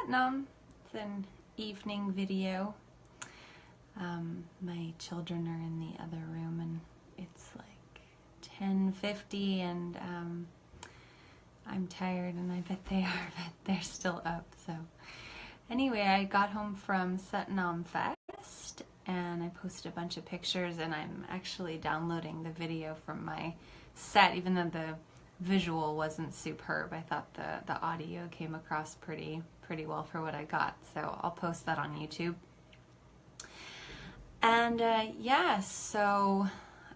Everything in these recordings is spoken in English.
Satnam. It's an evening video. My children are in the other room and it's like 10:50 and I'm tired and I bet they are, but they're still up. So anyway, I got home from Shakti Fest and I posted a bunch of pictures, and I'm actually downloading the video from my set, even though the visual wasn't superb. I thought the audio came across pretty well for what I got, so I'll post that on YouTube. And yeah, so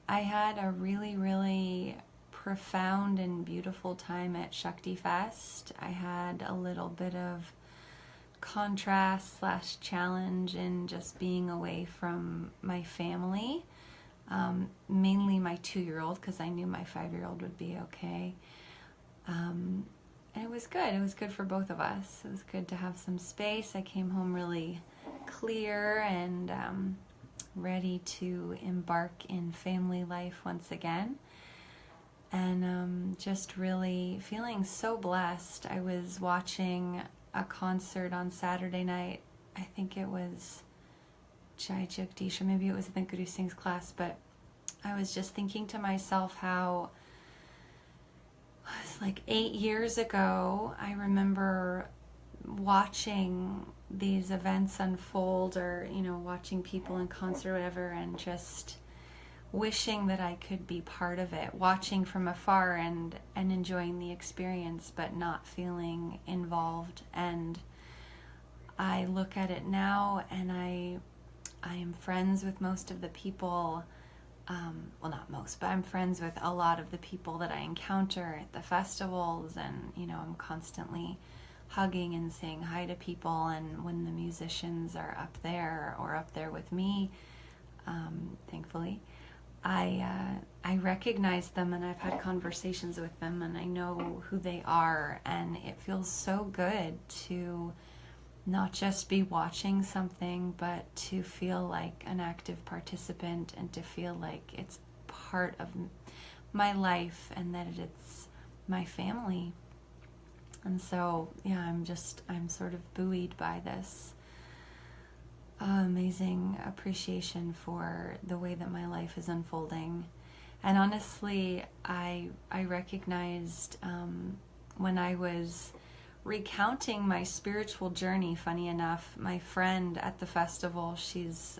I had a really profound and beautiful time at Shakti Fest. I had a little bit of contrast / challenge in just being away from my family, mainly my 2-year-old, because I knew my 5-year-old would be okay. And it was good. It was good for both of us. It was good to have some space. I came home really clear and ready to embark in family life once again. And just really feeling so blessed. I was watching a concert on Saturday night. I think it was Jai Jagdish, or maybe it was in the Guru Singh's class, but I was just thinking to myself how it was like 8 years ago. I remember watching these events unfold, or watching people in concert or whatever, and just wishing that I could be part of it, watching from afar and enjoying the experience, but not feeling involved. And I look at it now, and I am friends with most of the people, well, not most, but I'm friends with a lot of the people that I encounter at the festivals, and I'm constantly hugging and saying hi to people. And when the musicians are up there or up there with me, thankfully, I recognize them, and I've had conversations with them, and I know who they are, and it feels so good to not just be watching something, but to feel like an active participant, and to feel like it's part of my life and that it's my family. And so, yeah, I'm sort of buoyed by this amazing appreciation for the way that my life is unfolding. And honestly, I recognized when I was recounting my spiritual journey, funny enough, my friend at the festival, she's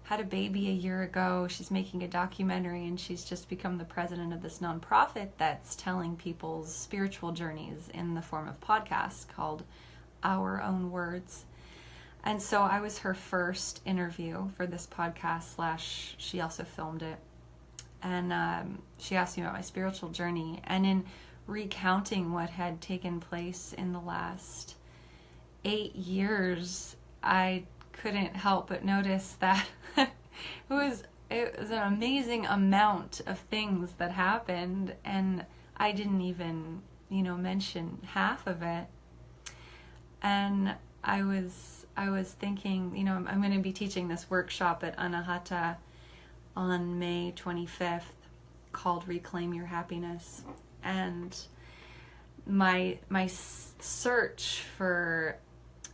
had a baby a year ago. She's making a documentary, and she's just become the president of this nonprofit that's telling people's spiritual journeys in the form of podcasts called Our Own Words. And so I was her first interview for this podcast / she also filmed it. And she asked me about my spiritual journey. And in recounting what had taken place in the last 8 years, I couldn't help but notice that it was an amazing amount of things that happened. And I didn't even, mention half of it. And I was thinking, I'm going to be teaching this workshop at Anahata on May 25th called Reclaim Your Happiness. And my search for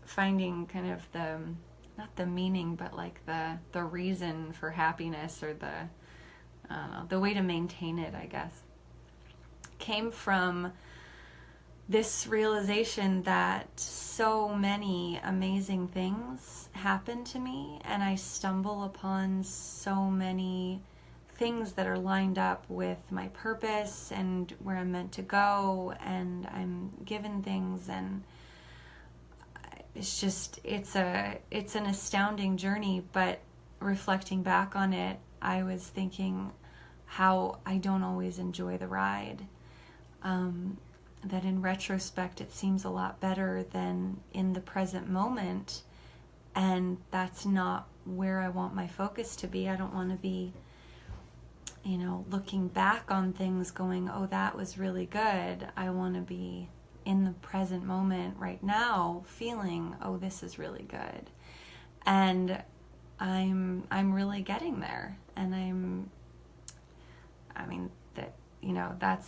finding kind of not the meaning, but like the reason for happiness, or the way to maintain it, I guess, came from this realization that so many amazing things happen to me, and I stumble upon so many things that are lined up with my purpose and where I'm meant to go, and I'm given things, and it's an astounding journey. But reflecting back on it, I was thinking how I don't always enjoy the ride. That in retrospect, it seems a lot better than in the present moment. And that's not where I want my focus to be. I don't want to be, looking back on things going, oh, that was really good. I want to be in the present moment right now feeling, oh, this is really good. And I'm really getting there. And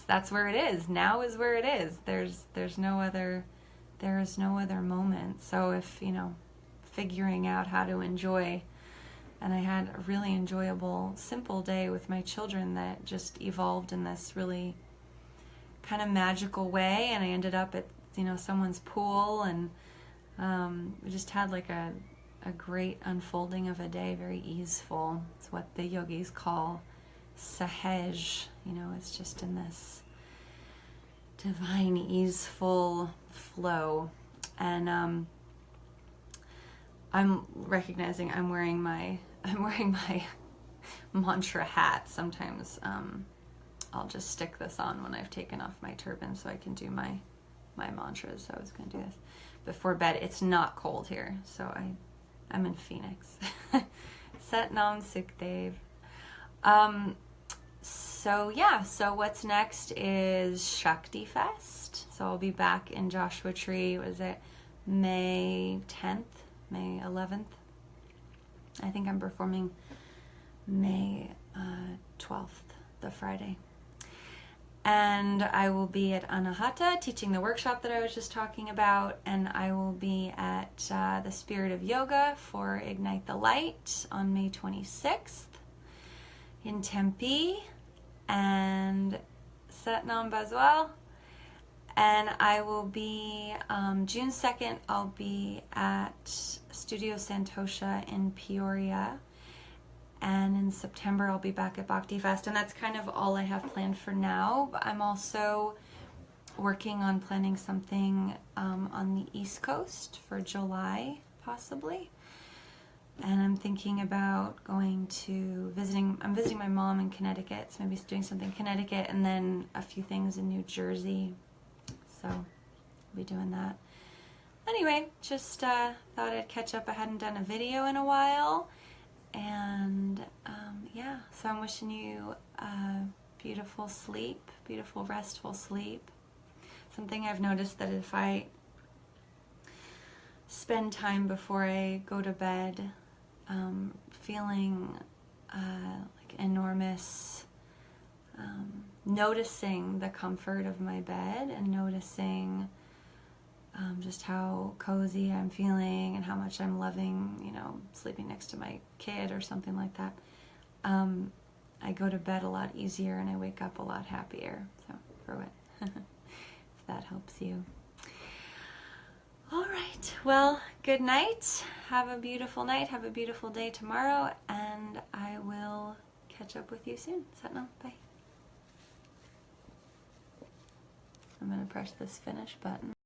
that's where it is. Now is where it is. There's no other there is no other moment. So if, figuring out how to enjoy, and I had a really enjoyable, simple day with my children that just evolved in this really kind of magical way, and I ended up at, someone's pool, and we just had like a great unfolding of a day, very easeful. It's what the yogis call sahaj. It's just in this divine, easeful flow. And I'm recognizing I'm wearing my mantra hat. Sometimes I'll just stick this on when I've taken off my turban so I can do my mantras. So I was going to do this before bed. It's not cold here, so I'm in Phoenix. Sat Nam Sukhdev. So what's next is Shakti Fest. So I'll be back in Joshua Tree. Was it May 10th, May 11th? I think I'm performing May 12th, the Friday. And I will be at Anahata teaching the workshop that I was just talking about, and I will be at the Spirit of Yoga for Ignite the Light on May 26th in Tempe, and Satnam Baswal. And I will be, June 2nd, I'll be at Studio Santosha in Peoria. And in September, I'll be back at Bhakti Fest. And that's kind of all I have planned for now. But I'm also working on planning something on the East Coast for July, possibly. And I'm thinking about going to I'm visiting my mom in Connecticut, so maybe doing something in Connecticut, and then a few things in New Jersey. So I'll be doing that. Anyway, just thought I'd catch up. I hadn't done a video in a while. And yeah, so I'm wishing you beautiful sleep, beautiful restful sleep. Something I've noticed that if I spend time before I go to bed feeling like enormous, noticing the comfort of my bed and noticing just how cozy I'm feeling and how much I'm loving, sleeping next to my kid or something like that. I go to bed a lot easier and I wake up a lot happier. So, for what? If that helps you. All right. Well, good night. Have a beautiful night. Have a beautiful day tomorrow. And I will catch up with you soon. Satnam. Bye. I'm going to press this finish button.